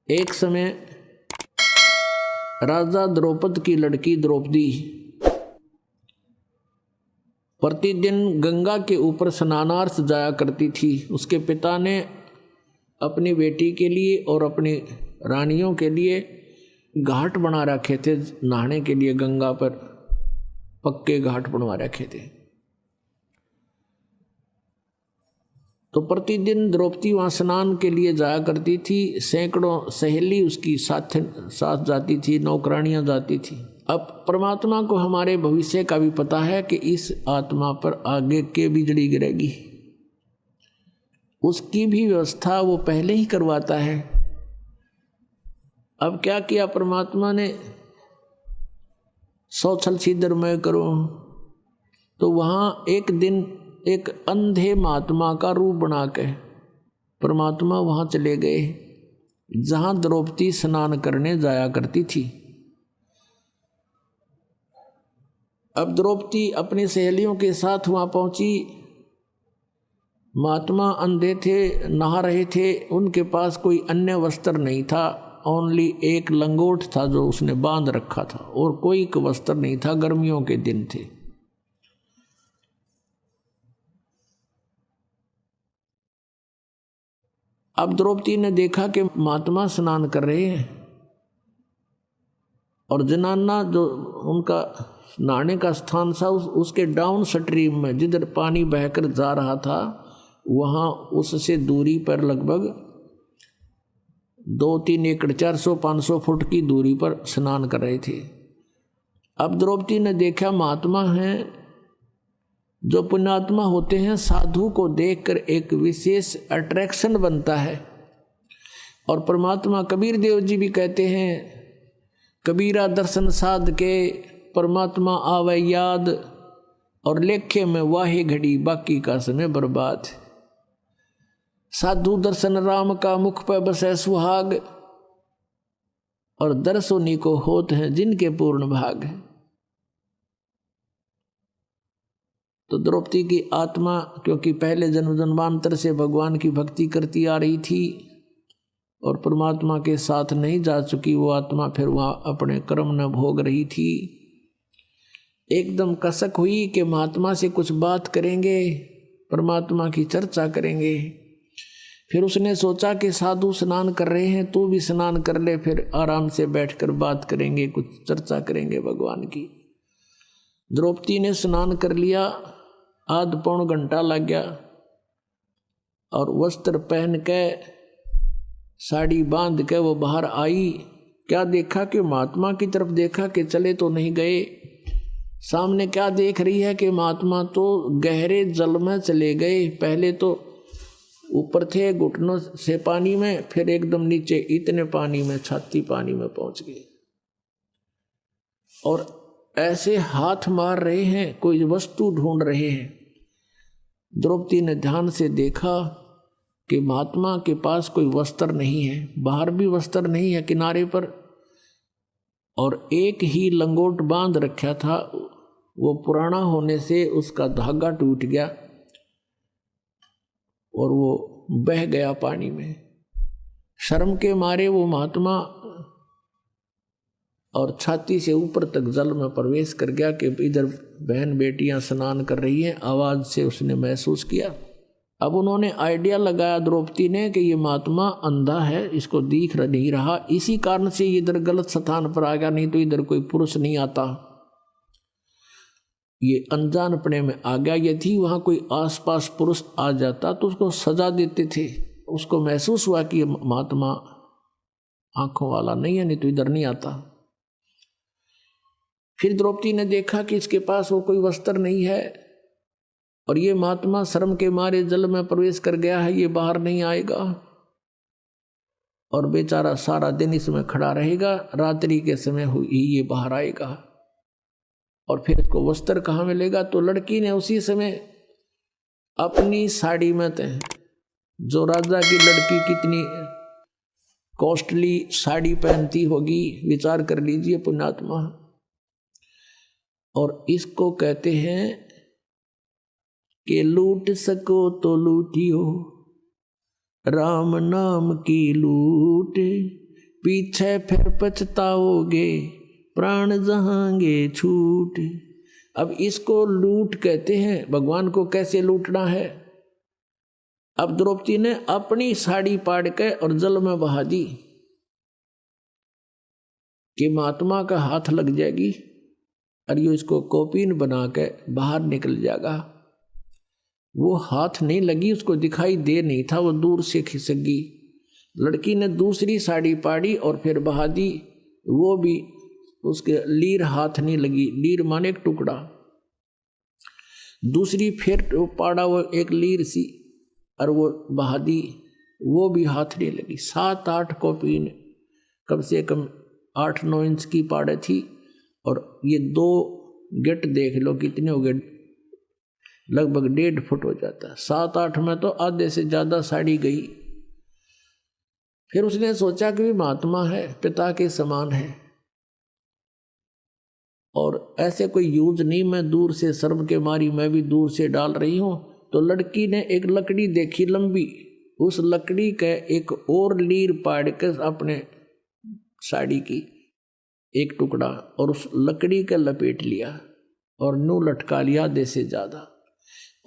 एक समय राजा द्रौपद की लड़की द्रौपदी प्रतिदिन गंगा के ऊपर स्नानार्थ जाया करती थी। उसके पिता ने अपनी बेटी के लिए और अपनी रानियों के लिए घाट बना रखे थे, नहाने के लिए गंगा पर पक्के घाट बनवा रखे थे। तो प्रतिदिन द्रौपदी वहाँ स्नान के लिए जाया करती थी। सैकड़ों सहेली उसकी साथ जाती थी, नौकरानियाँ जाती थी। अब परमात्मा को हमारे भविष्य का भी पता है कि इस आत्मा पर आगे के बिजली गिरेगी, उसकी भी व्यवस्था वो पहले ही करवाता है। अब क्या किया परमात्मा ने, 100 छल छिद्र मैं करूं, तो वहाँ एक दिन एक अंधे महात्मा का रूप बना के परमात्मा वहाँ चले गए जहाँ द्रौपदी स्नान करने जाया करती थी। अब द्रौपदी अपनी सहेलियों के साथ वहाँ पहुँची। महात्मा अंधे थे, नहा रहे थे, उनके पास कोई अन्य वस्त्र नहीं था, ओनली एक लंगोट था जो उसने बांध रखा था, और कोई वस्त्र नहीं था, गर्मियों के दिन थे। अब द्रौपदी ने देखा कि महात्मा स्नान कर रहे हैं और जनाना जो उनका नहाने का स्थान था उसके डाउन स्ट्रीम में जिधर पानी बहकर जा रहा था, वहाँ उससे दूरी पर लगभग 2-3 एकड़ 400-500 फुट की दूरी पर स्नान कर रहे थे। अब द्रौपदी ने देखा महात्मा हैं, जो पुण्यात्मा होते हैं, साधु को देखकर एक विशेष अट्रैक्शन बनता है। और परमात्मा कबीर देव जी भी कहते हैं, कबीरा दर्शन साध के परमात्मा आवे याद, और लेखे में वाहे घड़ी बाकी का समय बर्बाद। साधु दर्शन राम का मुख पर बसे सुहाग, और दर्शोनी को होत हैं जिनके पूर्ण भाग। तो द्रौपदी की आत्मा क्योंकि पहले जन्म जन्मांतर से भगवान की भक्ति करती आ रही थी और परमात्मा के साथ नहीं जा चुकी, वो आत्मा फिर वहाँ अपने कर्म न भोग रही थी। एकदम कसक हुई कि महात्मा से कुछ बात करेंगे, परमात्मा की चर्चा करेंगे। फिर उसने सोचा कि साधु स्नान कर रहे हैं, तू भी स्नान कर ले, फिर आराम से बैठकर बात करेंगे, कुछ चर्चा करेंगे भगवान की। द्रौपदी ने स्नान कर लिया, आध पौन घंटा लग गया, और वस्त्र पहन के साड़ी बांध के वो बाहर आई। क्या देखा कि महात्मा की तरफ देखा कि चले तो नहीं गए। सामने क्या देख रही है कि महात्मा तो गहरे जल में चले गए। पहले तो ऊपर थे घुटनों से पानी में, फिर एकदम नीचे इतने पानी में, छाती पानी में पहुंच गए, और ऐसे हाथ मार रहे हैं, कोई वस्तु ढूंढ रहे हैं। द्रौपदी ने ध्यान से देखा कि महात्मा के पास कोई वस्त्र नहीं है, बाहर भी वस्त्र नहीं है किनारे पर, और एक ही लंगोट बांध रखा था, वो पुराना होने से उसका धागा टूट गया और वो बह गया पानी में। शर्म के मारे वो महात्मा और छाती से ऊपर तक जल में प्रवेश कर गया कि इधर बहन बेटियां स्नान कर रही हैं। आवाज से उसने महसूस किया। अब उन्होंने आइडिया लगाया द्रौपदी ने कि ये महात्मा अंधा है, इसको दिख नहीं रहा, इसी कारण से इधर गलत स्थान पर आ गया, नहीं तो इधर कोई पुरुष नहीं आता, ये अनजानपने में आ गया। यदि वहाँ कोई आसपास पुरुष आ जाता तो उसको सजा देते थे। उसको महसूस हुआ कि ये महात्मा आंखों वाला नहीं है, नहीं तो इधर नहीं आता। फिर द्रौपदी ने देखा कि इसके पास वो कोई वस्त्र नहीं है, और ये महात्मा शर्म के मारे जल में प्रवेश कर गया है, ये बाहर नहीं आएगा, और बेचारा सारा दिन इसमें खड़ा रहेगा, रात्रि के समय हुई ये बाहर आएगा, और फिर इसको वस्त्र कहाँ मिलेगा। तो लड़की ने उसी समय अपनी साड़ी में, जो राजा की लड़की कितनी कॉस्टली साड़ी पहनती होगी, विचार कर लीजिए पुण्यात्मा। और इसको कहते हैं कि लूट सको तो लूटियो, राम नाम की लूट पीछे फिर पछताओगे, प्राण जहांगे छूट। अब इसको लूट कहते हैं। भगवान को कैसे लूटना है? अब द्रौपदी ने अपनी साड़ी पाड़ के और जल में बहा दी कि महात्मा का हाथ लग जाएगी और ये इसको कौपीन बना के बाहर निकल जाएगा। वो हाथ नहीं लगी, उसको दिखाई दे नहीं था, वो दूर से खिसक गई। लड़की ने दूसरी साड़ी पाड़ी और फिर बहा दी, वो भी उसके लीर हाथ नहीं लगी। लीर माने एक टुकड़ा। दूसरी फिर पाड़ा वो एक लीर सी और वो बहा दी, वो भी हाथ नहीं लगी। 7-8 कौपीन, कम से कम 8-9 इंच की पाड़े थी। और ये 2 गेट देख लो कितने हो गए, लगभग 1.5 फुट हो जाता है। 7-8 में तो आधे से ज्यादा साड़ी गई। फिर उसने सोचा कि महात्मा है, पिता के समान है और ऐसे कोई यूज नहीं, मैं दूर से शर्म के मारी मैं भी दूर से डाल रही हूं। तो लड़की ने एक लकड़ी देखी लंबी, उस लकड़ी के एक और लीर पाड़ कर अपने साड़ी की एक टुकड़ा और उस लकड़ी का लपेट लिया और नू लटका लिया आधे से ज्यादा।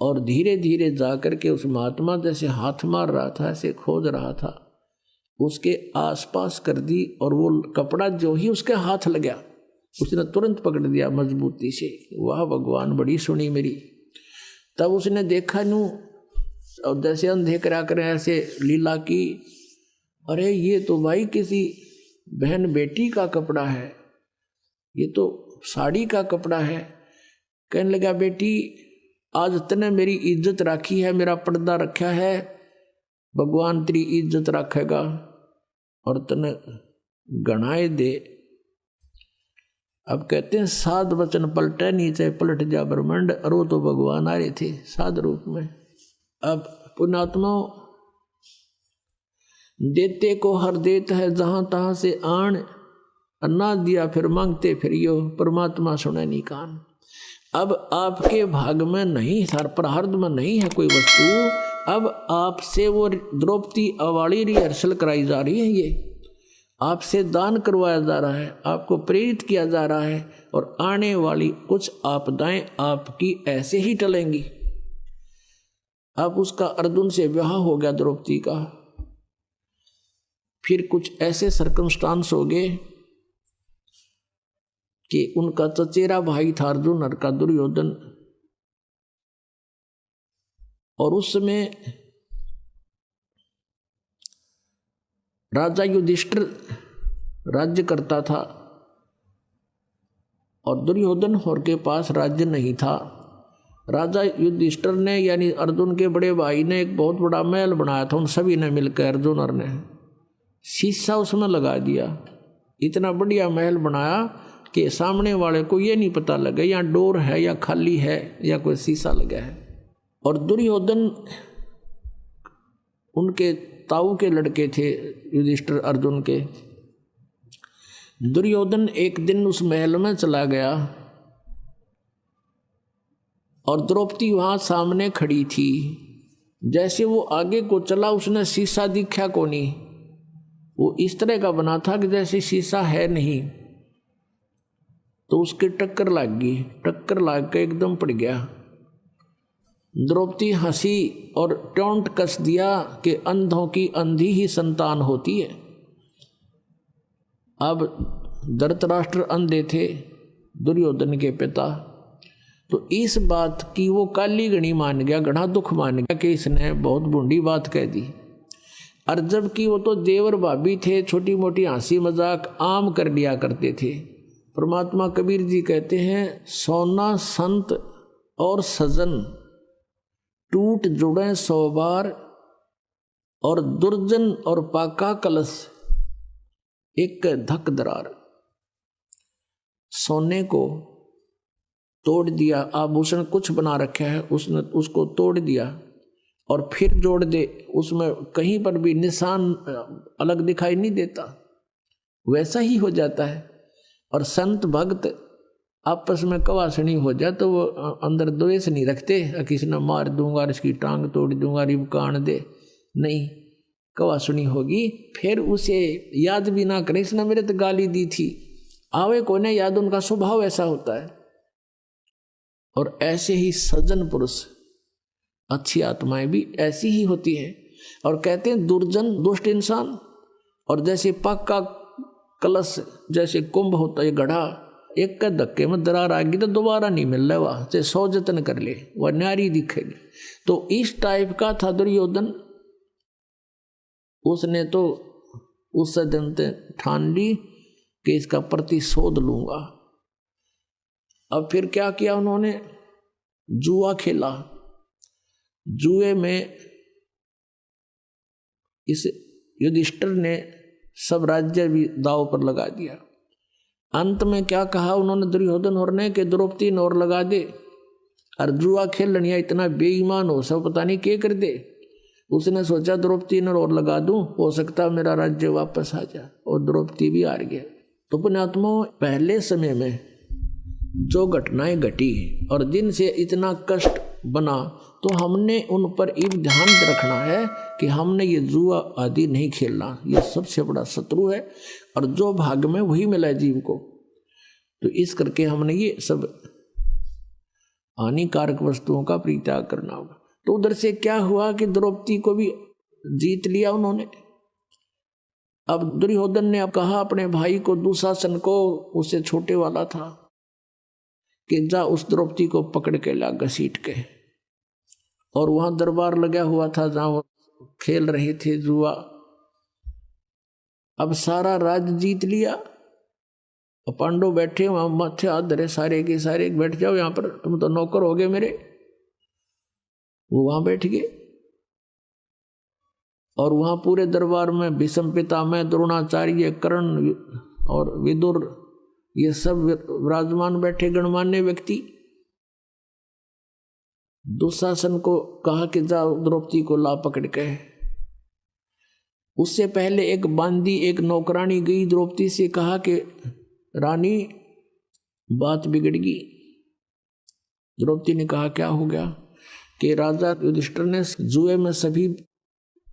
और धीरे धीरे जाकर के उस महात्मा जैसे हाथ मार रहा था ऐसे खोज रहा था, उसके आसपास कर दी। और वो कपड़ा जो ही उसके हाथ लगा उसने तुरंत पकड़ दिया मजबूती से। वाह भगवान, बड़ी सुनी मेरी। तब उसने देखा नू और जैसे अंधे करा कर ऐसे लीला की, अरे ये तो भाई किसी बहन बेटी का कपड़ा है, ये तो साड़ी का कपड़ा है। कहने लगा, बेटी आज तने मेरी इज्जत राखी है, मेरा पर्दा रखा है, भगवान तेरी इज्जत रखेगा और तने गणाए दे। अब कहते हैं 7 वचन पलटे नीचे पलट जा ब्रह्मांड, और वो तो भगवान आ रहे थे साध रूप में। अब पुण्यात्मा देते को हर देत है जहां तहां से आन, अन्ना दिया फिर मांगते फिर यो, परमात्मा सुने नहीं कान। अब आपके भाग में नहीं, सर प्रारब्ध में नहीं है कोई वस्तु। अब आपसे वो द्रौपदी अवाड़ी रिहर्सल कराई जा रही है, ये आपसे दान करवाया जा रहा है, आपको प्रेरित किया जा रहा है। और आने वाली कुछ आपदाएं आपकी ऐसे ही टलेंगी। अब उसका अर्जुन से विवाह हो गया द्रौपदी का, फिर कुछ ऐसे सर्कमस्टांस हो गए कि उनका चचेरा भाई था अर्जुन और का दुर्योधन, और उस समय राजा युधिष्ठिर राज्य करता था और दुर्योधन और के पास राज्य नहीं था। राजा युधिष्ठिर ने यानी अर्जुन के बड़े भाई ने एक बहुत बड़ा महल बनाया था, उन सभी ने मिलकर अर्जुन और ने शीशा उसमें लगा दिया। इतना बढ़िया महल बनाया कि सामने वाले को ये नहीं पता लगे या डोर है या खाली है या कोई शीशा लगा है। और दुर्योधन उनके ताऊ के लड़के थे युधिष्ठिर अर्जुन के। दुर्योधन एक दिन उस महल में चला गया और द्रौपदी वहां सामने खड़ी थी। जैसे वो आगे को चला उसने शीशा दिखा को नहीं, वो इस तरह का बना था कि जैसे शीशा है नहीं। तो उसके टक्कर लग गई, टक्कर लग के एकदम पड़ गया। द्रौपदी हंसी और टोंट कस दिया कि अंधों की अंधी ही संतान होती है। अब धृतराष्ट्र अंधे थे दुर्योधन के पिता, तो इस बात की वो काली गणी मान गया, गढ़ा दुख मान गया कि इसने बहुत बूढ़ी बात कह दी। और जबकि वो तो देवर भाभी थे, छोटी मोटी हंसी मजाक आम कर लिया करते थे। परमात्मा कबीर जी कहते हैं, सोना संत और सजन टूट जुड़े 100 बार, और दुर्जन और पाका कलश एक धक दरार। सोने को तोड़ दिया, आभूषण कुछ बना रखा है उसने, उसको तोड़ दिया और फिर जोड़ दे, उसमें कहीं पर भी निशान अलग दिखाई नहीं देता, वैसा ही हो जाता है। और संत भक्त आपस में कवासनी हो जाए तो वो अंदर द्वेष नहीं रखते, किसी ने मार दूंगा, इसकी टांग तोड़ दूंगा, रिब कान दे, नहीं, कवा सुनी होगी, फिर उसे याद भी ना करे इसने मेरे तो गाली दी थी, आवे को ने याद, उनका स्वभाव ऐसा होता है। और ऐसे ही सज्जन पुरुष, अच्छी आत्माएं भी ऐसी ही होती हैं। और कहते हैं दुर्जन दुष्ट इंसान, और जैसे पक्का कलश जैसे कुंभ होता है गढ़ा, एक का धक्के में दरार आ गई तो दोबारा नहीं मिल रहा, वहां से 100 जतन कर ले वह न्यारी दिखेगी। तो इस टाइप का था दुर्योधन। उसने तो उस दिन ठान ली कि इसका प्रतिशोध लूंगा। अब फिर क्या किया उन्होंने, जुआ खेला। जुए में इस युधिष्ठिर ने सब राज्य भी दांव पर लगा दिया। अंत में क्या कहा उन्होंने दुर्योधन और ने कि द्रौपदी और लगा दे, और जुआ खेलनिया इतना बेईमान हो सब पता नहीं क्या कर दे। उसने सोचा द्रौपदी और लगा दूं, हो सकता मेरा राज्य वापस आ जाए, और द्रौपदी भी हार गया। तो पुण्यात्मा, पहले समय में जो घटनाएं घटी और जिनसे इतना कष्ट बना, तो हमने उन पर एक ध्यान रखना है कि हमने ये जुआ आदि नहीं खेलना, ये सबसे बड़ा शत्रु है, और जो भाग में वही मिला है जीव को। तो इस करके हमने ये सब हानिकारक वस्तुओं का परित्याग करना होगा। तो उधर से क्या हुआ कि द्रौपदी को भी जीत लिया उन्होंने। अब दुर्योधन ने अब कहा अपने भाई को, दुशासन को, उससे छोटे वाला था, कि जा उस द्रौपदी को पकड़ के ला घसीट के। और वहां दरबार लगा हुआ था जहां वो खेल रहे थे जुआ। अब सारा राज्य जीत लिया, पांडव बैठे वहां माथे हाथ धरे, सारे के सारे बैठ जाओ यहां पर, तुम तो नौकर हो गए मेरे। वो वहां बैठ गए, और वहां पूरे दरबार में भीष्म पितामह, द्रोणाचार्य, कर्ण और विदुर, ये सब विराजमान बैठे गणमान्य व्यक्ति। दुशासन को कहा कि जाओ द्रौपदी को ला पकड़ के। उससे पहले एक बांदी, एक नौकरानी गई द्रौपदी से, कहा कि रानी बात बिगड़ गई। द्रौपदी ने कहा क्या हो गया, कि राजा युधिष्ठिर ने जुए में सभी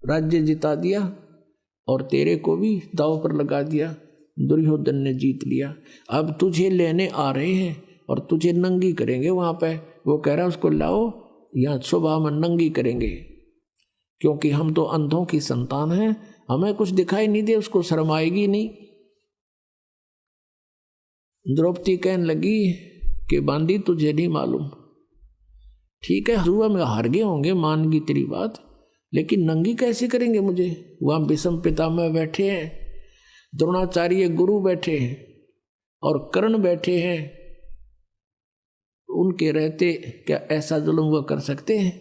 राज्य जिता दिया और तेरे को भी दांव पर लगा दिया, दुर्योधन ने जीत लिया। अब तुझे लेने आ रहे हैं और तुझे नंगी करेंगे वहां पे। वो कह रहा उसको लाओ, यहाँ सुबह में नंगी करेंगे, क्योंकि हम तो अंधों की संतान हैं, हमें कुछ दिखाई नहीं दे, उसको शर्म आएगी नहीं। द्रौपदी कहने लगी कि बांदी तुझे नहीं मालूम, ठीक है जुआ में हार गए होंगे, मान गई तेरी बात, लेकिन नंगी कैसे करेंगे मुझे। वहां भीष्म पितामह बैठे हैं, द्रोणाचार्य गुरु बैठे हैं, और कर्ण बैठे हैं, उनके रहते क्या ऐसा जुल्म वो कर सकते हैं।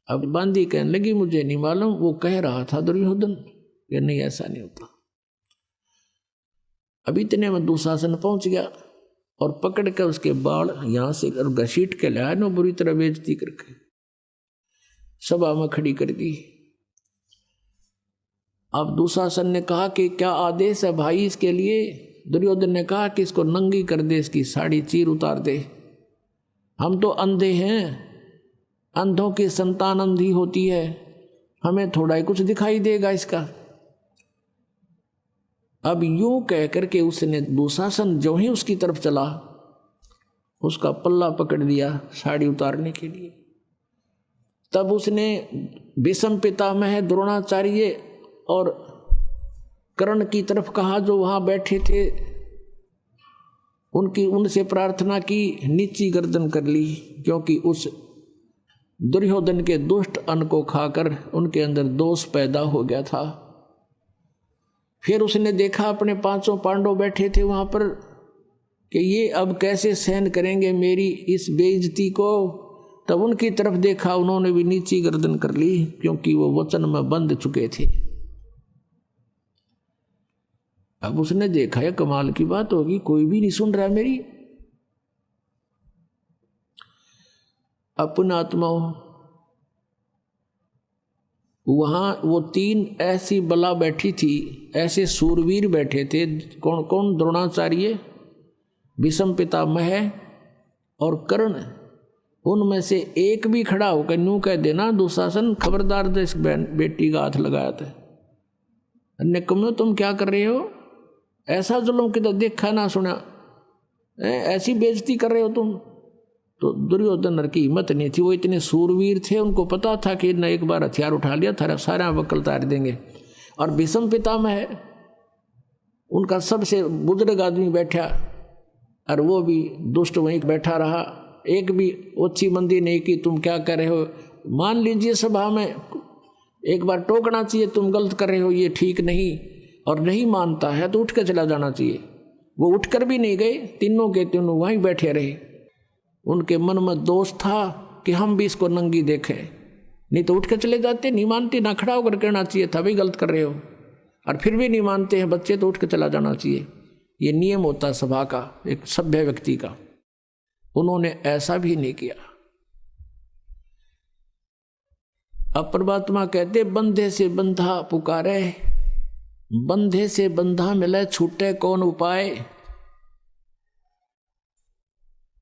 अब बांदी कहने लगी मुझे नहीं मालूम, वो कह रहा था दुर्योधन कि नहीं ऐसा नहीं होता। अब इतने में दुशासन पहुंच गया और पकड़ कर उसके बाल यहां से घसीट के लाया ना, बुरी तरह बेइज्जती करके सभा में खड़ी कर दी। अब दुशासन ने कहा कि क्या आदेश है भाई इसके लिए। दुर्योधन ने कहा कि इसको नंगी कर दे, इसकी साड़ी चीर उतार दे, हम तो अंधे हैं, अंधों की संतान अंधी होती है, हमें थोड़ा ही कुछ दिखाई देगा इसका। अब यूं कह करके उसने दुशासन जो ही उसकी तरफ चला, उसका पल्ला पकड़ दिया साड़ी उतारने के लिए। तब उसने भीष्म पितामह, द्रोणाचार्य और कर्ण की तरफ कहा जो वहां बैठे थे, उनसे प्रार्थना की, नीची गर्दन कर ली, क्योंकि उस दुर्योधन के दुष्ट अन्न को खाकर उनके अंदर दोष पैदा हो गया था। फिर उसने देखा अपने 500 पांडव बैठे थे वहां पर कि ये अब कैसे सहन करेंगे मेरी इस बेइज्जती को। तब उनकी तरफ देखा, उन्होंने भी नीची गर्दन कर ली, क्योंकि वो वचन में बंध चुके थे। अब उसने देखा है कमाल की बात होगी, कोई भी नहीं सुन रहा मेरी। अपना आत्मा वहां वो 3 ऐसी बला बैठी थी, ऐसे सूरवीर बैठे थे। कौन कौन? द्रोणाचार्य, भीष्म पितामह और कर्ण। उनमें से एक भी खड़ा होकर यूं कह देना दुशासन खबरदार तो इस बेटी का हाथ लगाया था, अन्य कम्यो तुम क्या कर रहे हो, ऐसा जुल्म किधर देखा ना सुना, ऐसी बेइज्जती कर रहे हो तुम। तो दुर्योधन की हिम्मत नहीं थी, वो इतने सूरवीर थे, उनको पता था कि न एक बार हथियार उठा लिया था सारा वकल तार देंगे। और भीष्म पितामह है, उनका सबसे बुजुर्ग आदमी बैठा और वो भी दुष्ट वहीं बैठा रहा, एक भी ओछी मंदी नहीं की तुम क्या कर रहे हो, मान लीजिए सभा में एक बार टोकना चाहिए तुम गलत कर रहे हो ये ठीक नहीं, और नहीं मानता है तो उठ कर चला जाना चाहिए। वो उठकर भी नहीं गए, तीनों के तीनों वहीं बैठे रहे। उनके मन में दोष था कि हम भी इसको नंगी देखें, नहीं तो उठ कर चले जाते, नहीं मानते ना खड़ा होकर कहना चाहिए था भाई गलत कर रहे हो, और फिर भी नहीं मानते हैं बच्चे तो उठ कर चला जाना चाहिए। ये नियम होता है सभा का, एक सभ्य व्यक्ति का। उन्होंने ऐसा भी नहीं किया। अब परमात्मा कहते बंधे से बंधा पुकारे, बंधे से बंधा मिले छूटे कौन उपाय,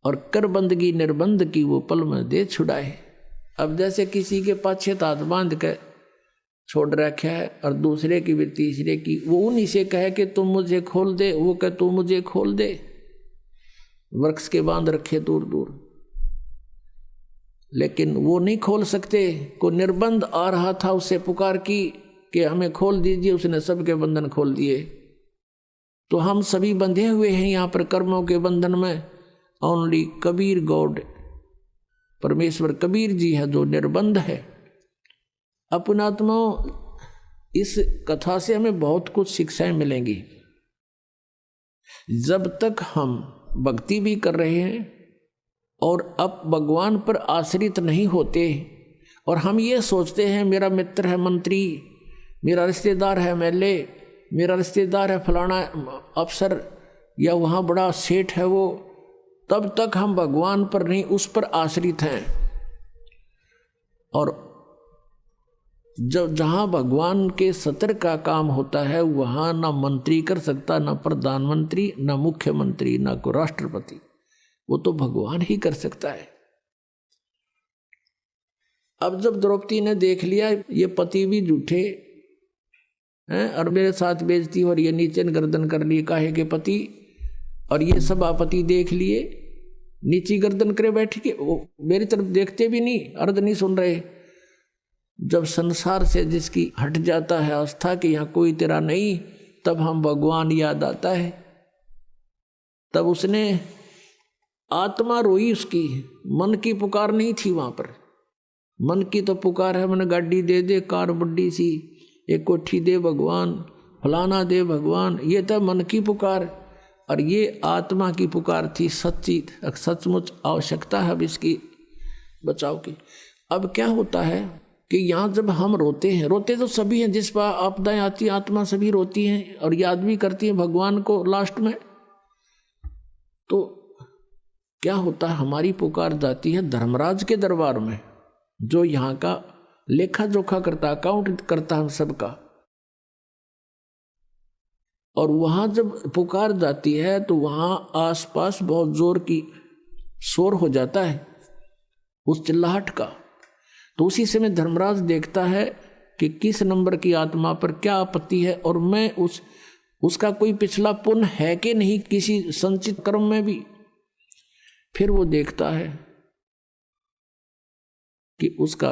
और कर बंदगी निर्बंध की वो पल में दे छुड़ाए। अब जैसे किसी के पाछे हाथ बांध के छोड़ रखा है और दूसरे की भी तीसरे की, वो उन्हीं से कहे कि तुम मुझे खोल दे, वो कहे तू मुझे खोल दे, वृक्ष के बांध रखे दूर दूर, लेकिन वो नहीं खोल सकते। को निर्बंध आ रहा था उससे पुकार की कि हमें खोल दीजिए, उसने सबके बंधन खोल दिए। तो हम सभी बंधे हुए हैं यहाँ पर कर्मों के बंधन में। ओनली कबीर गॉड, परमेश्वर कबीर जी है जो निर्बंध है। अपनात्मा, इस कथा से हमें बहुत कुछ शिक्षाएं मिलेंगी। जब तक हम भक्ति भी कर रहे हैं और अब भगवान पर आश्रित नहीं होते, और हम ये सोचते हैं मेरा मित्र है मंत्री, मेरा रिश्तेदार है एमएलए, मेरा रिश्तेदार है फलाना अफसर, या वहाँ बड़ा सेठ है वो, तब तक हम भगवान पर नहीं उस पर आश्रित हैं। और जब जहाँ भगवान के सत्र का काम होता है वहाँ ना मंत्री कर सकता, ना प्रधानमंत्री, ना मुख्यमंत्री, ना को राष्ट्रपति, वो तो भगवान ही कर सकता है। अब जब द्रौपदी ने देख लिया ये पति भी झूठे हैं और मेरे साथ बेइज्जती हो रही है, नीचे गर्दन कर ली काहे के पति, और ये सभापति देख लिए नीची गर्दन करे बैठ के, वो मेरी तरफ देखते भी नहीं, अर्ध नहीं सुन रहे। जब संसार से जिसकी हट जाता है आस्था कि यहाँ कोई तेरा नहीं, तब हम भगवान याद आता है। तब उसने आत्मा रोई, उसकी मन की पुकार नहीं थी वहां पर। मन की तो पुकार है, मैंने गाड़ी दे दे, कार बड्डी सी, एक कोठी दे भगवान, फलाना दे भगवान, ये था मन की पुकार। और ये आत्मा की पुकार थी, सच्ची सचमुच आवश्यकता है अब इसकी बचाव की। अब क्या होता है कि यहाँ जब हम रोते हैं, रोते तो सभी हैं, जिस पर आपदाएं आती आत्मा सभी रोती हैं और याद भी करती हैं भगवान को लास्ट में। तो क्या होता है, हमारी पुकार जाती है धर्मराज के दरबार में, जो यहाँ का लेखा जोखा करता, अकाउंट करता हम सबका। और वहाँ जब पुकार जाती है तो वहाँ आसपास बहुत जोर की शोर हो जाता है उस चिल्लाहट का। तो उसी समय धर्मराज देखता है कि किस नंबर की आत्मा पर क्या आपत्ति है, और मैं उसका कोई पिछला पुण्य है कि नहीं किसी संचित कर्म में भी। फिर वो देखता है कि उसका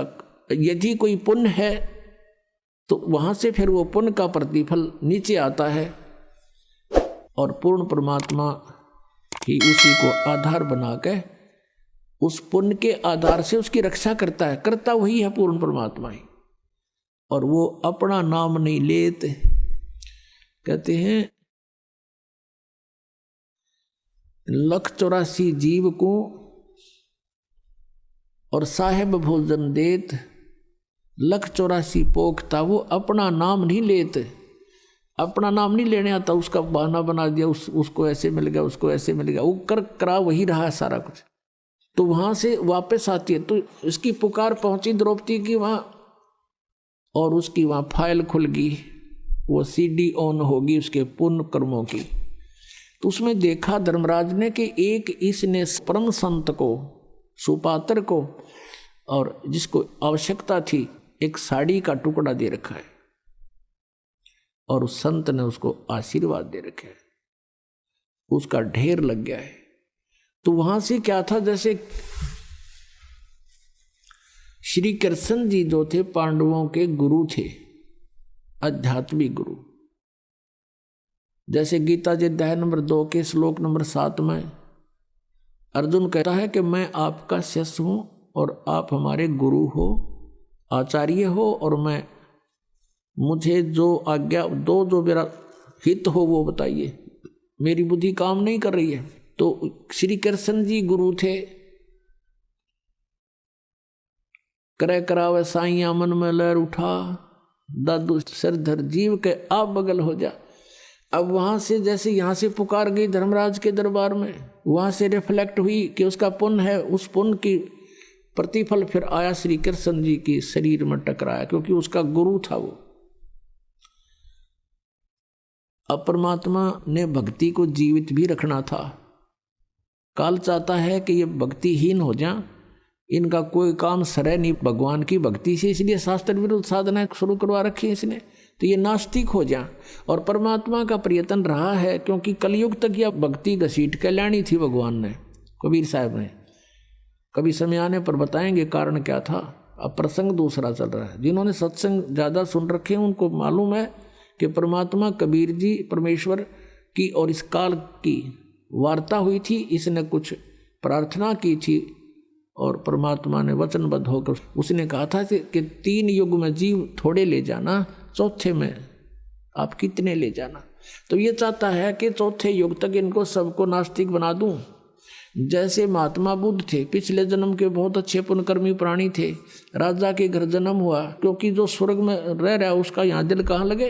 यदि कोई पुण्य है तो वहां से फिर वो पुण्य का प्रतिफल नीचे आता है, और पूर्ण परमात्मा ही उसी को आधार बना के उस पुण्य के आधार से उसकी रक्षा करता है। करता वही है पूर्ण परमात्मा ही। और वो अपना नाम नहीं लेते। कहते हैं 184 जीव को और साहेब भोजन देत, 184 पोखता, वो अपना नाम नहीं लेते। अपना नाम नहीं लेने आता, उसका बहाना बना दिया, उसको ऐसे मिल गया, उसको ऐसे मिल गया, वो करा वही रहा है सारा कुछ। तो वहां से वापस आती है, तो इसकी पुकार पहुंची द्रौपदी की वहां, और उसकी वहां फाइल खुल गई, वो सीडी ऑन होगी उसके पुण्य कर्मों की। तो उसमें देखा धर्मराज ने कि एक इसने परम संत को सुपात्र को, और जिसको आवश्यकता थी एक साड़ी का टुकड़ा दे रखा है, और उस संत ने उसको आशीर्वाद दे रखे है, उसका ढेर लग गया है। तो वहां से क्या था, जैसे श्री कृष्ण जी जो थे पांडवों के गुरु थे, आध्यात्मिक गुरु। जैसे गीता जी अध्याय नंबर 2 के श्लोक नंबर 7 में अर्जुन कहता है कि मैं आपका शिष्य हूं और आप हमारे गुरु हो, आचार्य हो, और मैं मुझे जो आज्ञा दो, जो मेरा हित हो वो बताइए, मेरी बुद्धि काम नहीं कर रही है। तो श्री कृष्ण जी गुरु थे। करे करावे साइया मन में लहर उठा, दादू सिर धर जीव के आप बगल हो जा। अब वहां से जैसे यहां से पुकार गई धर्मराज के दरबार में, वहां से रिफ्लेक्ट हुई कि उसका पुण्य है, उस पुण्य की प्रतिफल फिर आया श्री कृष्ण जी की शरीर में टकराया, क्योंकि उसका गुरु था वो। अब परमात्मा ने भक्ति को जीवित भी रखना था। काल चाहता है कि ये भक्तिहीन हो जाए, इनका कोई काम सरे नहीं भगवान की भक्ति से, इसलिए शास्त्र विरुद्ध साधना शुरू करवा रखी है इसने, तो ये नास्तिक हो जाए। और परमात्मा का प्रयत्न रहा है, क्योंकि कलयुग तक यह भक्ति घसीट के लानी थी भगवान ने, कबीर साहब ने। कभी समय आने पर बताएंगे कारण क्या था। अब प्रसंग दूसरा चल रहा है। जिन्होंने सत्संग ज़्यादा सुन रखे हैं उनको मालूम है कि परमात्मा कबीर जी परमेश्वर की और इस काल की वार्ता हुई थी। इसने कुछ प्रार्थना की थी और परमात्मा ने वचनबद्ध होकर उसने कहा था कि 3 युग में जीव थोड़े ले जाना, चौथे में आप कितने ले जाना। तो ये चाहता है कि चौथे युग तक इनको सबको नास्तिक बना दूं। जैसे महात्मा बुद्ध थे, पिछले जन्म के बहुत अच्छे पुण्यकर्मी प्राणी थे, राजा के घर जन्म हुआ, क्योंकि जो स्वर्ग में रह रहा उसका यहाँ दिल कहाँ लगे,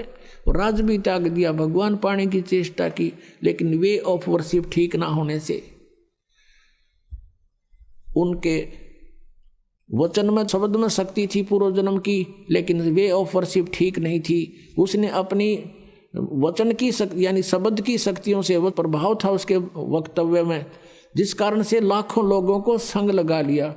राज भी त्याग दिया, भगवान पाने की चेष्टा की, लेकिन वे ऑफ वर्शिप ठीक ना होने से उनके वचन में शब्द में शक्ति थी पूर्व जन्म की, लेकिन वे ऑफ वर्शिप ठीक नहीं थी। उसने अपनी वचन की शक्ति यानी शब्द की शक्तियों से वो प्रभाव था उसके वक्तव्य में, जिस कारण से लाखों लोगों को संग लगा लिया,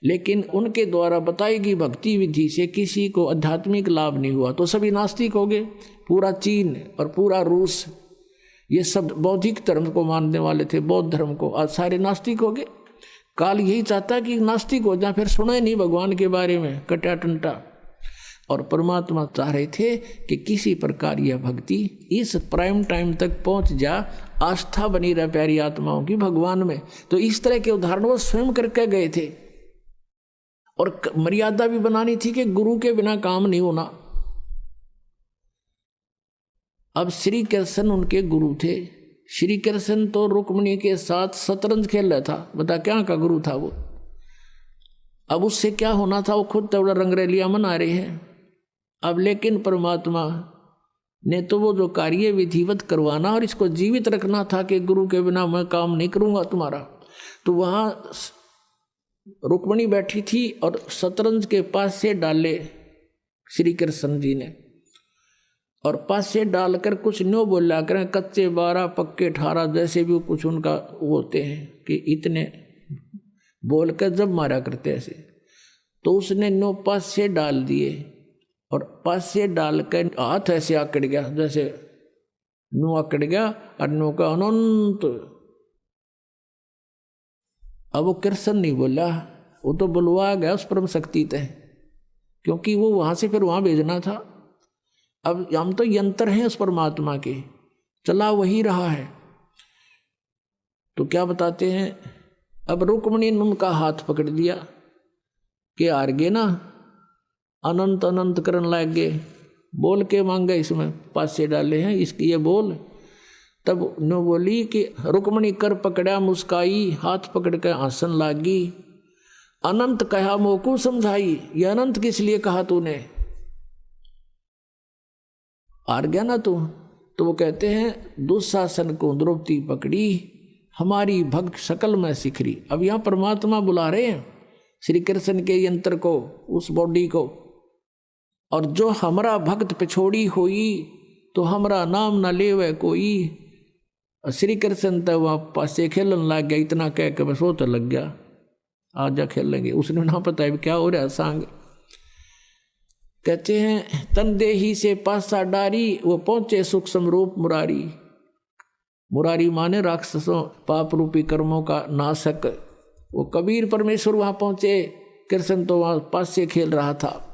लेकिन उनके द्वारा बताई गई भक्ति विधि से किसी को आध्यात्मिक लाभ नहीं हुआ, तो सभी नास्तिक हो गए। पूरा चीन और पूरा रूस ये सब बौद्धिक धर्म को मानने वाले थे, बौद्ध धर्म को, आज सारे नास्तिक हो गए। काल यही चाहता कि नास्तिक हो जाए, फिर सुना ही नहीं भगवान के बारे में, कटा टंटा। और परमात्मा चाह रहे थे कि किसी प्रकार यह भक्ति इस प्राइम टाइम तक पहुंच जा, आस्था बनी रहे प्यारी आत्माओं की भगवान में। तो इस तरह के उदाहरण वो स्वयं करके गए थे, और मर्यादा भी बनानी थी कि गुरु के बिना काम नहीं होना। अब श्री कृष्ण उनके गुरु थे। श्री कृष्ण तो रुक्मिणी के साथ शतरंज खेल रहा था, बता क्या का गुरु था वो। अब उससे क्या होना था, वो खुद थोड़ा रंगरेलिया मना रहे हैं। अब लेकिन परमात्मा ने तो वो जो कार्य विधिवत करवाना और इसको जीवित रखना था कि गुरु के बिना मैं काम नहीं करूंगा तुम्हारा। तो वहाँ रुक्मिणी बैठी थी और शतरंज के पास से डाले श्री कृष्ण जी ने, और पास से डालकर कुछ न्यो बोला करें, कच्चे 12 पक्के 18, जैसे भी कुछ उनका वो होते हैं कि इतने बोल कर जब मारा करते ऐसे। तो उसने न्यो पास से डाल दिए, और पास से डालकर हाथ ऐसे आकड़ गया, जैसे नो आकड़ गया और नो का अनंत। अब वो कृष्ण नहीं बोला, वो तो बुलवा गया उस परम शक्ति तय, क्योंकि वो वहां से फिर वहां भेजना था। अब हम तो यंत्र हैं उस परमात्मा के, चला वही रहा है। तो क्या बताते हैं, अब रुक्मिणी ने उनका हाथ पकड़ लिया कि हार गए ना, अनंत अनंत करने लग गए, बोल के मांगे इसमें पास से डाले हैं इसकी ये बोल। तब न बोली कि रुक्मिणी कर पकड़ा मुस्काई, हाथ पकड़ कर हंसन लागी, अनंत कहा मोकू समझाई। ये अनंत किस लिए कहा तूने, हार गया ना तू। तो वो कहते हैं दुशासन को द्रौपदी पकड़ी, हमारी भक्त शकल में सिखरी। अब यहाँ परमात्मा बुला रहे हैं श्री कृष्ण के यंत्र को, उस बॉडी को, और जो हमारा भक्त पिछोड़ी होई तो हमारा नाम न लेवे कोई। श्री कृष्ण तो वहाँ पासे खेलन लग गया, इतना कह के बस वो तो लग गया। आज जा खेल लेंगे। उसने ना पता है क्या हो रहा सांग। कहते हैं तन देही से पासा डारी, वो पहुंचे सुख समरूप मुरारी। मुरारी माने राक्षसों पाप रूपी कर्मों का नाशक। वो कबीर परमेश्वर वहां पहुंचे, कृष्ण तो वहां पास से खेल रहा था।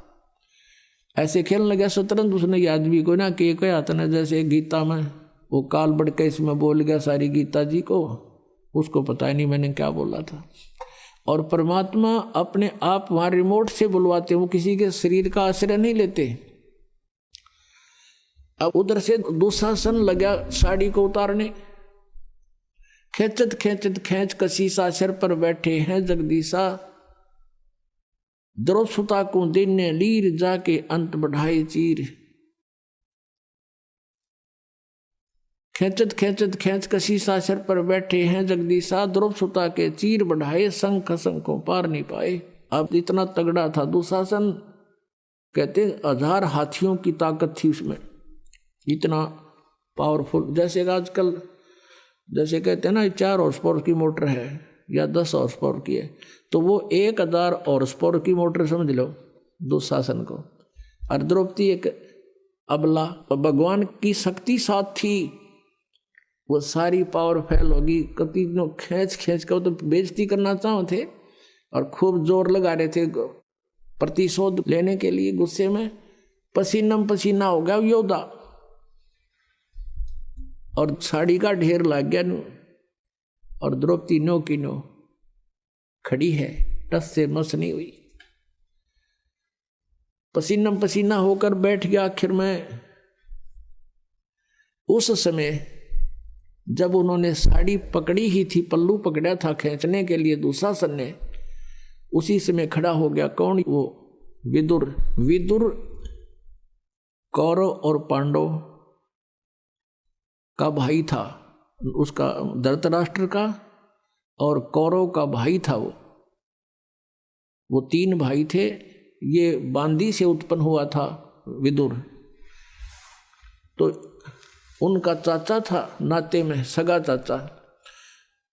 ऐसे खेलने लगा शतरंज उसने ये आदमी को ना कि क्या था ना, जैसे गीता में वो काल बढ़ के इसमें बोल गया सारी गीता जी को, उसको पता ही नहीं मैंने क्या बोला था। और परमात्मा अपने आप वहां रिमोट से बुलवाते, वो किसी के शरीर का आश्रय नहीं लेते। अब उधर से दुशासन लगा साड़ी को उतारने, खेचत खेचत खेच कसी सा सिर पर बैठे हैं जगदीशा। द्रौपदा को दिन ने लीर जाके अंत बढ़ाए चीर। खेचत खेचत खेच कसी सा सिर पर बैठे हैं जगदीशा। द्रौपदा के चीर बढ़ाए शंख शंखों पार नहीं पाए। अब इतना तगड़ा था दुशासन, कहते 1000 हाथियों की ताकत थी उसमें, इतना पावरफुल। जैसे आजकल जैसे कहते हैं ना 4 हॉर्स पावर की मोटर है या 10 हॉर्स पावर की है, तो वो 1000 हॉर्स पावर की मोटर समझ लो दुशासन को। और द्रौपदी एक अबला, भगवान की शक्ति साथ थी, वो सारी पावर फैल होगी। कति खींच खींच कर तो बेइज्जती करना चाहो थे और खूब जोर लगा रहे थे प्रतिशोध लेने के लिए। गुस्से में पसीना पसीना हो गया योद्धा, और साड़ी का ढेर लग गया। और द्रौपदी नो की नो खड़ी है, टस से मस नहीं हुई, पसीना पसीना होकर बैठ गया आखिर में। उस समय जब उन्होंने साड़ी पकड़ी ही थी, पल्लू पकड़ा था खींचने के लिए दुशासन ने, उसी समय खड़ा हो गया कौन? वो विदुर। विदुर कौरव और पांडव का भाई था, उसका धृतराष्ट्र का और कौरव का भाई था। वो 3 भाई थे। ये बांदी से उत्पन्न हुआ था विदुर, तो उनका चाचा था, नाते में सगा चाचा।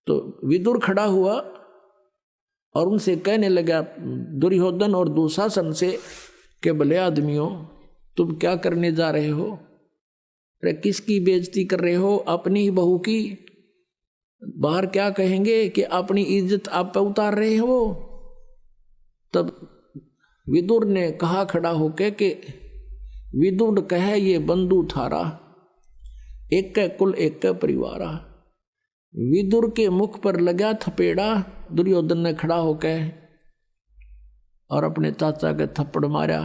तो विदुर खड़ा हुआ और उनसे कहने लगा दुर्योधन और दुशासन से कि भले आदमियों तुम क्या करने जा रहे हो? अरे किसकी बेइज्जती कर रहे हो? अपनी ही बहू की। बाहर क्या कहेंगे कि अपनी इज्जत आप पे उतार रहे हो। तब विदुर ने कहा खड़ा होके कि विदुर कहे ये बंधु थारा, एक का कुल एक का परिवारा। विदुर के मुख पर लगा थपेड़ा। दुर्योधन ने खड़ा होके और अपने चाचा के थप्पड़ मारा।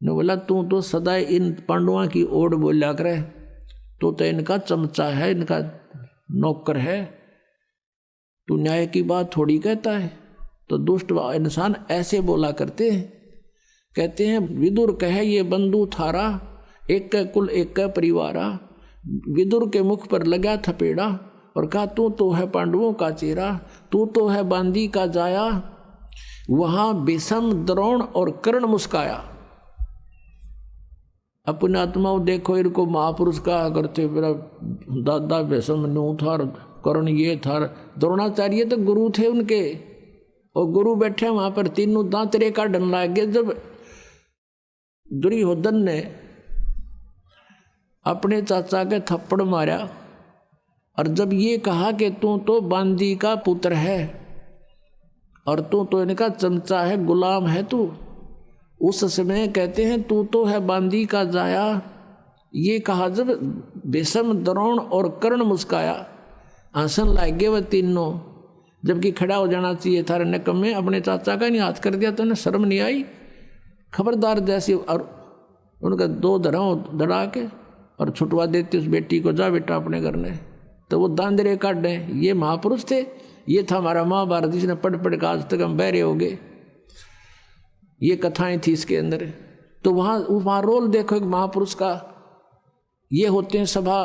ने बोला तू तो सदा इन पांडवों की ओर बोला करे, तो इनका चमचा है, इनका नौकर है, तू न्याय की बात थोड़ी कहता है। तो दुष्ट इंसान ऐसे बोला करते हैं। कहते हैं विदुर कहे ये बंधु थारा, एक का कुल एक का परिवारा। विदुर के मुख पर लगा थपेड़ा और कहा तू तो है पांडवों का चेहरा, तू तो है बांदी का जाया। वहां भीष्म द्रोण और कर्ण मुस्काया। अपने आत्माओं देखो, इनको महापुरुष कहा करते, मेरा दादा भीष्म नू था, कर्ण ये था, द्रोणाचार्य तो गुरु थे उनके। और गुरु बैठे वहां पर तीनों दांतरे का डन लग गया। जब दुर्योधन ने अपने चाचा के थप्पड़ मारा और जब ये कहा कि तू तो बांदी का पुत्र है और तू तो इनका चमचा है, गुलाम है तू, उस समय कहते हैं तू तो है बांदी का जाया। ये कहा जब भीष्म द्रोण और कर्ण मुस्काया, हंसन लग गए वह तीनों। जबकि खड़ा हो जाना चाहिए था, निकम्मे अपने चाचा का नहीं हाथ कर दिया, तो उन्हें शर्म नहीं आई? खबरदार जैसी। और उनका 2 धराओं धड़ा के और छुटवा देती उस बेटी को, जा बेटा अपने घर ने। तो वो दांदरे काट दें। ये महापुरुष थे। ये था हमारा महाभारत, जिसने पढ़ पढ़ के आज तक हम बहरे हो गए। ये कथाएं थी इसके अंदर। तो वहाँ रोल देखो एक महापुरुष का। ये होते हैं सभा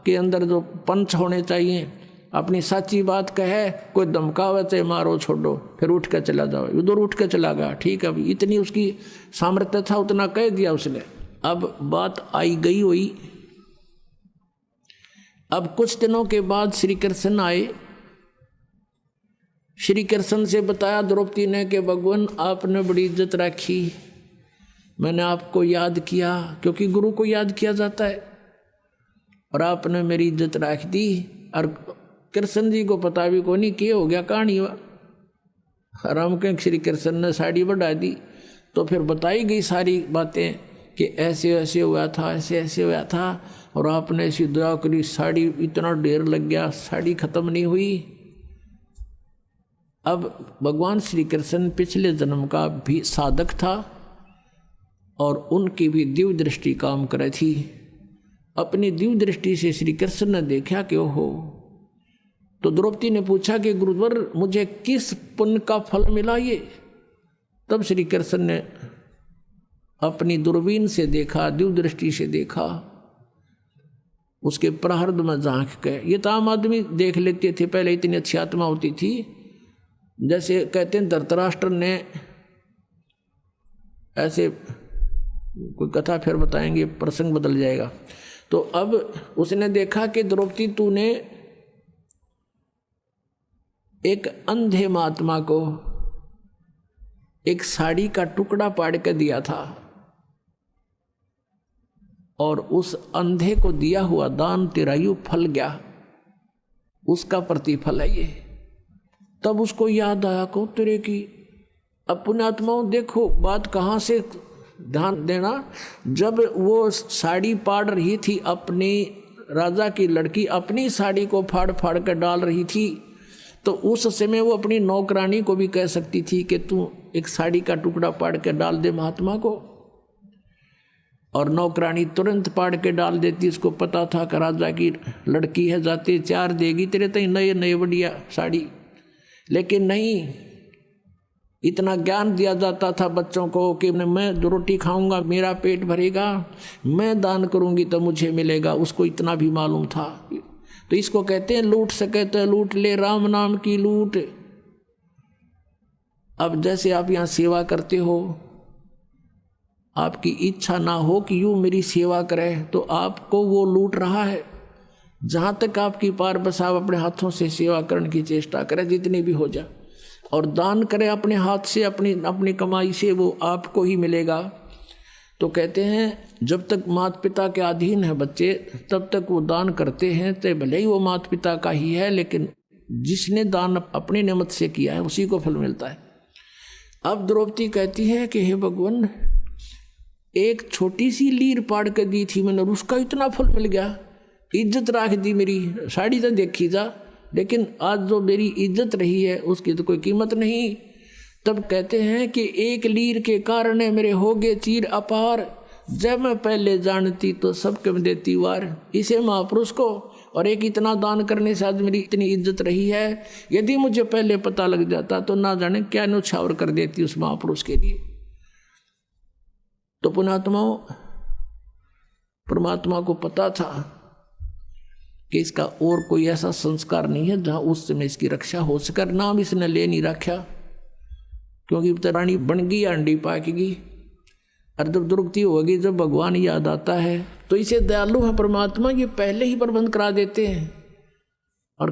के अंदर जो पंच होने चाहिए। अपनी सच्ची बात कहे, कोई धमकावे चाहे मारो छोड़ो, फिर उठ कर चला जाओ। उधर उठ कर चला गया, ठीक है, अभी इतनी उसकी सामर्थ्य था, उतना कह दिया उसने। अब बात आई गई हुई। अब कुछ दिनों के बाद श्री कृष्ण आए। श्री कृष्ण से बताया द्रौपदी ने कि भगवान आपने बड़ी इज्जत रखी, मैंने आपको याद किया, क्योंकि गुरु को याद किया जाता है, और आपने मेरी इज्जत रख दी। और कृष्ण जी को पता भी कोई नहीं कि हो गया कहानी हुआ। राम के श्री कृष्ण ने साड़ी बढ़ा दी, तो फिर बताई गई सारी बातें कि ऐसे ऐसे हुआ था, ऐसे ऐसे हुआ था, और आपने ऐसी दया करी, साड़ी इतना ढेर लग गया, साड़ी खत्म नहीं हुई। अब भगवान श्री कृष्ण पिछले जन्म का भी साधक था और उनकी भी दिव्य दृष्टि काम करे थी। अपनी दिव्य दृष्टि से श्री कृष्ण ने देखा कि ओहो, तो द्रौपदी ने पूछा कि गुरुवर मुझे किस पुण्य का फल मिला ये। तब श्री कृष्ण ने अपनी दूरबीन से देखा, दिव्य दृष्टि से देखा, उसके प्रारब्ध में झांक के। ये तो आम आदमी देख लेते थे, पहले इतनी अच्छी आत्मा होती थी। जैसे कहते हैं धृतराष्ट्र ने, ऐसे कोई कथा फिर बताएंगे, प्रसंग बदल जाएगा। तो अब उसने देखा कि द्रौपदी तूने एक अंधे महात्मा को एक साड़ी का टुकड़ा पाड़ के दिया था, और उस अंधे को दिया हुआ दान तेरा यूं फल गया, उसका प्रतिफल है ये। तब उसको याद आया को तेरे की। अब पुण्यात्माओं देखो बात कहाँ से ध्यान देना, जब वो साड़ी पाड़ रही थी, अपनी राजा की लड़की अपनी साड़ी को फाड़ फाड़ कर डाल रही थी, तो उस समय वो अपनी नौकरानी को भी कह सकती थी कि तू एक साड़ी का टुकड़ा पाड़ के डाल दे महात्मा को, और नौकरानी तुरंत पाड़ के डाल देती। उसको पता था कि राजा की लड़की है, जाते 4 देगी तेरे तई नए नए बढ़िया साड़ी। लेकिन नहीं, इतना ज्ञान दिया जाता था बच्चों को कि मैं जो रोटी खाऊंगा मेरा पेट भरेगा, मैं दान करूंगी तो मुझे मिलेगा, उसको इतना भी मालूम था। तो इसको कहते हैं लूट सके तो लूट ले, राम नाम की लूट। अब जैसे आप यहाँ सेवा करते हो, आपकी इच्छा ना हो कि यूँ मेरी सेवा करे, तो आपको वो लूट रहा है। जहाँ तक आपकी पार बस आप अपने हाथों से सेवा करने की चेष्टा करें, जितनी भी हो जाए, और दान करें अपने हाथ से, अपनी कमाई से, वो आपको ही मिलेगा। तो कहते हैं जब तक माता पिता के अधीन है बच्चे, तब तक वो दान करते हैं, तो भले ही वो माता पिता का ही है, लेकिन जिसने दान अपने निमित्त से किया है उसी को फल मिलता है। अब द्रौपदी कहती है कि हे भगवान, एक छोटी सी लीर पाड़ कर दी थी मैंने, उसका इतना फल मिल गया, इज्जत रख दी मेरी, साड़ी तो देखी जा, लेकिन आज जो मेरी इज्जत रही है उसकी तो कोई कीमत नहीं। तब कहते हैं कि एक लीर के कारण मेरे हो गए चीर अपार, जब मैं पहले जानती तो सबके में देती वार। इसे महापुरुष को और एक इतना दान करने से आज मेरी इतनी इज्जत रही है, यदि मुझे पहले पता लग जाता तो ना जाने क्या न्यौछावर कर देती उस महापुरुष के लिए। तो पुण्यात्माओं, परमात्मा को पता था कि इसका और कोई ऐसा संस्कार नहीं है जहाँ उस समय इसकी रक्षा हो सके। नाम इसने ले नहीं रखा, क्योंकि रानी बन गई अंडी पाकेगी, और जब दुर्गति होगी, जब भगवान याद आता है तो इसे दयालु है परमात्मा, ये पहले ही प्रबंध करा देते हैं। और